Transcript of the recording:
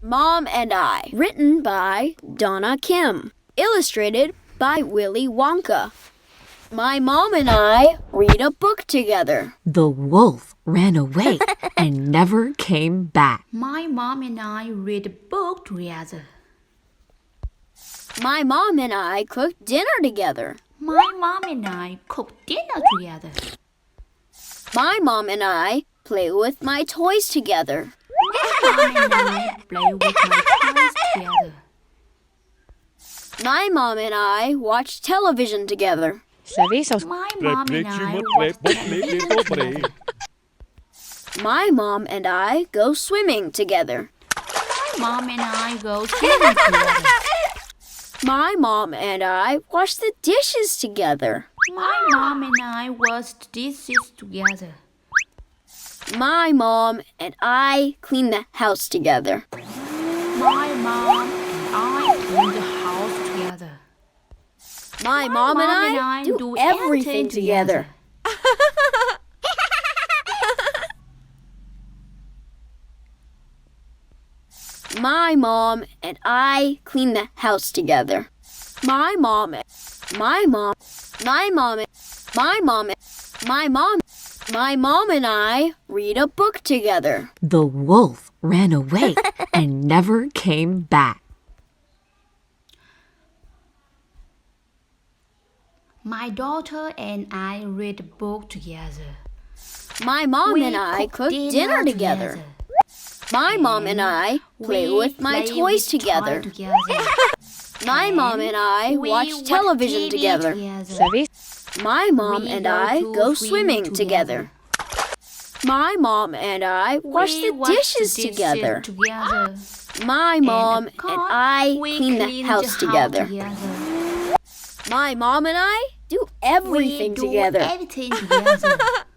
Mom and I. Written by Donna Kim. Illustrated by Willy Wonka. My mom and I read a book together. The wolf ran away and never came back. My mom and I read a book together. My mom and I cooked dinner together. My mom and I cooked dinner together. My mom and I play with my toys together. My mom and I play with my toys together. My mom and I watch television together. My mom and I watch television together. My mom and I go swimming together. My mom and I go swimming together. My mom and I wash the dishes together. My mom and I wash the dishes together. My mom and I clean the house together. My mom and I clean the house together. My mom and I do everything together. My mom and I clean the house together. My mom and I read a book together. The wolf ran away and never came back. My daughter and I read a book together. My mom and I cook dinner together. My mom and I play with my toys together. My mom and I watch television together. My mom and I go swimming together. My mom and I wash the dishes together. My mom and I clean the house together. My mom and I do everything together.